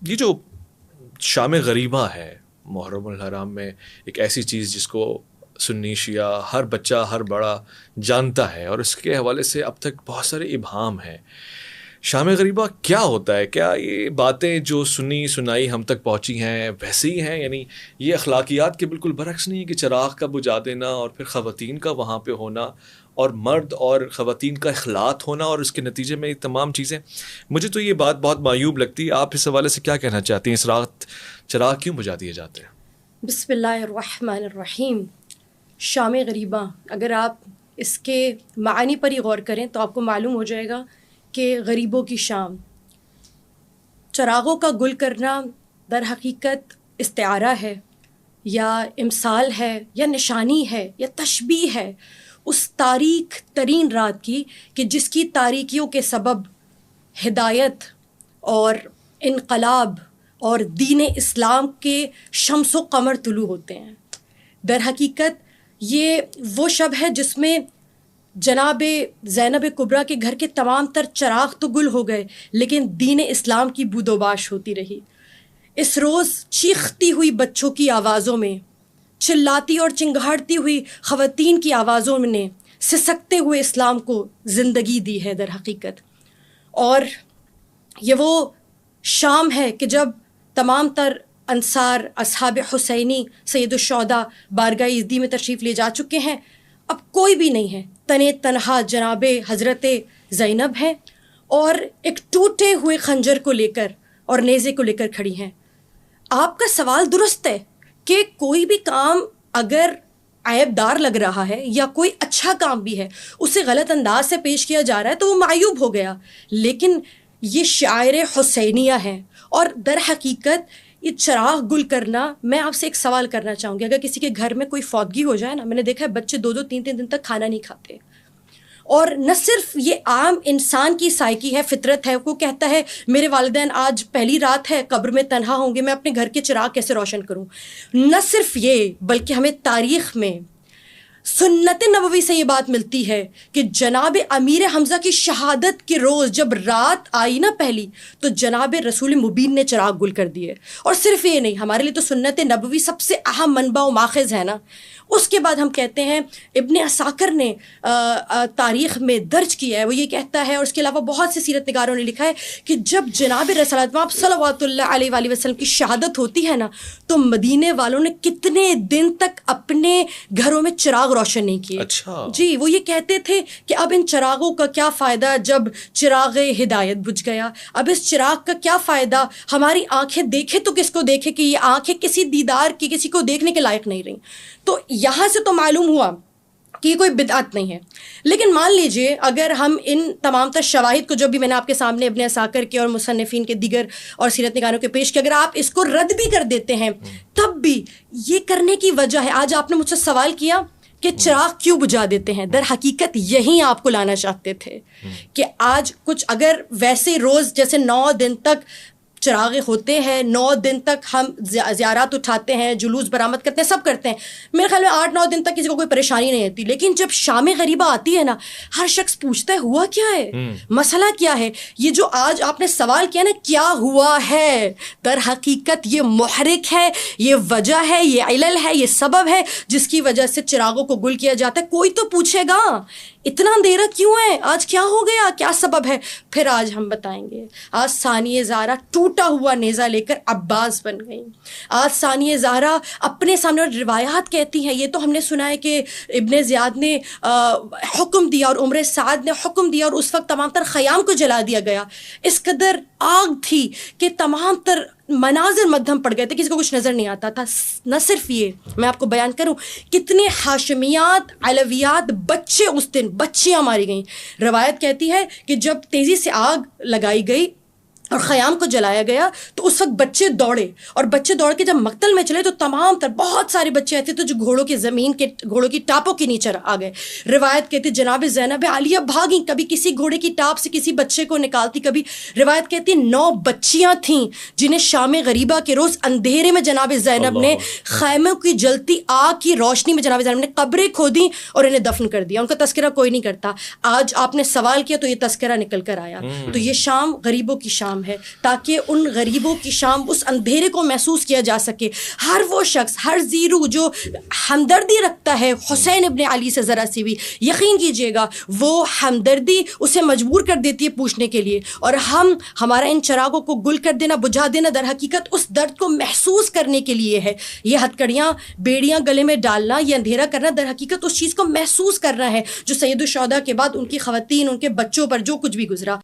یہ جو شام غریبہ ہے محرم الحرام میں، ایک ایسی چیز جس کو سنی شیعہ ہر بچہ ہر بڑا جانتا ہے، اور اس کے حوالے سے اب تک بہت سارے ابہام ہیں. شام غریبہ کیا ہوتا ہے؟ کیا یہ باتیں جو سنی سنائی ہم تک پہنچی ہیں ویسے ہی ہیں؟ یعنی یہ اخلاقیات کے بالکل برعکس نہیں ہے کہ چراغ کا بجھا دینا اور پھر خواتین کا وہاں پہ ہونا اور مرد اور خواتین کا اخلاط ہونا اور اس کے نتیجے میں یہ تمام چیزیں. مجھے تو یہ بات بہت معیوب لگتی ہے. آپ اس حوالے سے کیا کہنا چاہتی ہیں؟ اس رات چراغ کیوں بجھا دیے جاتے ہیں؟ بسم اللہ الرحمن الرحیم. شام غریبہ، اگر آپ اس کے معنی پر ہی غور کریں تو آپ کو معلوم ہو جائے گا کہ غریبوں کی شام، چراغوں کا گل کرنا در حقیقت استعارہ ہے یا امثال ہے یا نشانی ہے یا تشبیہ ہے اس تاریک ترین رات کی کہ جس کی تاریکیوں کے سبب ہدایت اور انقلاب اور دین اسلام کے شمس و قمر طلوع ہوتے ہیں. در حقیقت یہ وہ شب ہے جس میں جناب زینب کبریٰ کے گھر کے تمام تر چراغ تو گل ہو گئے لیکن دین اسلام کی بود و باش ہوتی رہی. اس روز چیختی ہوئی بچوں کی آوازوں میں، چلاتی اور چنگھاڑتی ہوئی خواتین کی آوازوں نے سسکتے ہوئے اسلام کو زندگی دی ہے در حقیقت. اور یہ وہ شام ہے کہ جب تمام تر انصار اصحاب حسینی سید الشہداء بارگاہ عزدی میں تشریف لے جا چکے ہیں. اب کوئی بھی نہیں ہے، تنے تنہا جناب حضرت زینب ہیں اور ایک ٹوٹے ہوئے خنجر کو لے کر اور نیزے کو لے کر کھڑی ہیں. آپ کا سوال درست ہے کہ کوئی بھی کام اگر عیب دار لگ رہا ہے یا کوئی اچھا کام بھی ہے اسے غلط انداز سے پیش کیا جا رہا ہے تو وہ معیوب ہو گیا. لیکن یہ شاعر حسینیہ ہیں اور در حقیقت یہ چراغ گل کرنا، میں آپ سے ایک سوال کرنا چاہوں گی. اگر کسی کے گھر میں کوئی فوتگی ہو جائے نا، میں نے دیکھا ہے بچے 2-2 3-3 دن تک کھانا نہیں کھاتے. اور نہ صرف یہ عام انسان کی سائیکی ہے، فطرت ہے، وہ کہتا ہے میرے والدین آج پہلی رات ہے قبر میں تنہا ہوں گے، میں اپنے گھر کے چراغ کیسے روشن کروں. نہ صرف یہ بلکہ ہمیں تاریخ میں سنت نبوی سے یہ بات ملتی ہے کہ جناب امیر حمزہ کی شہادت کے روز جب رات آئی نا پہلی تو جناب رسول مبین نے چراغ گل کر دیے. اور صرف یہ نہیں، ہمارے لیے تو سنت نبوی سب سے اہم منبع و ماخذ ہے نا. اس کے بعد ہم کہتے ہیں ابن عساکر نے تاریخ میں درج کیا ہے، وہ یہ کہتا ہے، اور اس کے علاوہ بہت سے سیرت نگاروں نے لکھا ہے کہ جب جناب رسول صلوات اللہ علیہ وآلہ وسلم کی شہادت ہوتی ہے نا تو مدینے والوں نے کتنے دن تک اپنے گھروں میں چراغ روشن نہیں کیے. اچھا جی، وہ یہ کہتے تھے کہ اب ان چراغوں کا کیا فائدہ جب چراغ ہدایت بجھ گیا. اب اس چراغ کا کیا فائدہ، ہماری آنکھیں دیکھے تو کس کو دیکھے کہ یہ آنکھیں کسی دیدار کی، کسی کو دیکھنے کے لائق نہیں رہیں. تو یہاں سے تو معلوم ہوا کہ یہ کوئی بدعت نہیں ہے. لیکن مان لیجئے اگر ہم ان تمام تر شواہد کو جو بھی میں نے آپ کے سامنے ابن عساکر کے اور مصنفین کے دیگر اور سیرت نگاروں کے پیش کیا، اگر آپ اس کو رد بھی کر دیتے ہیں تب بھی یہ کرنے کی وجہ ہے، آج آپ نے مجھ سے سوال کیا کہ چراغ کیوں بجھا دیتے ہیں، در حقیقت یہی آپ کو لانا چاہتے تھے کہ آج کچھ اگر ویسے روز جیسے 9 دن تک چراغ ہوتے ہیں، 9 دن تک ہم زیارات اٹھاتے ہیں، جلوس برآمد کرتے ہیں، سب کرتے ہیں، میرے خیال میں 8-9 دن تک کسی کو کوئی پریشانی نہیں ہوتی. لیکن جب شام غریبہ آتی ہے نا، ہر شخص پوچھتا ہے ہوا کیا ہے، مسئلہ کیا ہے. یہ جو آج آپ نے سوال کیا نا کیا ہوا ہے، در حقیقت یہ محرک ہے، یہ وجہ ہے، یہ علل ہے، یہ سبب ہے جس کی وجہ سے چراغوں کو گل کیا جاتا ہے. کوئی تو پوچھے گا اتنا اندھیرا کیوں ہے، آج کیا ہو گیا، کیا سبب ہے. پھر آج ہم بتائیں گے. آج ثانیہ زہرا ٹوٹا ہوا نیزہ لے کر عباس بن گئی. آج ثانیہ زہرا اپنے سامنے روایات کہتی ہیں، یہ تو ہم نے سنا ہے کہ ابن زیاد نے حکم دیا اور عمر سعد نے حکم دیا اور اس وقت تمام تر خیام کو جلا دیا گیا. اس قدر آگ تھی کہ تمام تر مناظر مدھم پڑ گئے تھے، کسی کو کچھ نظر نہیں آتا تھا. نہ صرف یہ، میں آپ کو بیان کروں کتنے ہاشمیات، علویات، بچے اس دن بچیاں ماری گئیں. روایت کہتی ہے کہ جب تیزی سے آگ لگائی گئی اور خیام کو جلایا گیا تو اس وقت بچے دوڑے، اور بچے دوڑ کے جب مقتل میں چلے تو تمام تر بہت سارے بچے ایسے تھے جو گھوڑوں کی زمین کے، گھوڑوں کی ٹاپوں کے نیچے آ گئے. روایت کہتی جناب زینب عالیہ بھاگیں، کبھی کسی گھوڑے کی ٹاپ سے کسی بچے کو نکالتی، کبھی روایت کہتی 9 بچیاں تھیں جنہیں شام غریبہ کے روز اندھیرے میں جناب زینب نے خیموں کی جلتی آگ کی روشنی میں جناب زینب نے قبریں کھودیں اور انہیں دفن کر دیا. ان کا تذکرہ کوئی نہیں کرتا. آج آپ نے سوال کیا تو یہ تذکرہ نکل کر آیا. تو یہ شام غریبوں کی شام شام ہے تاکہ ان غریبوں کی شام، اس اندھیرے کو محسوس کیا جا سکے. ہر وہ شخص، ہر زیرو جو ہمدردی رکھتا ہے حسین ابن علی سے ذرا سی بھی، یقین کیجیے گا وہ ہمدردی اسے مجبور کر دیتی ہے پوچھنے کے لیے. اور ہمارا ان چراغوں کو گل کر دینا، بجھا دینا در حقیقت اس درد کو محسوس کرنے کے لیے ہے. یہ ہتھکڑیاں، بیڑیاں گلے میں ڈالنا، یہ اندھیرا کرنا در حقیقت اس چیز کو محسوس کرنا ہے جو سید الشہداء کے بعد ان کی خواتین، ان کے بچوں پر جو کچھ بھی گزرا.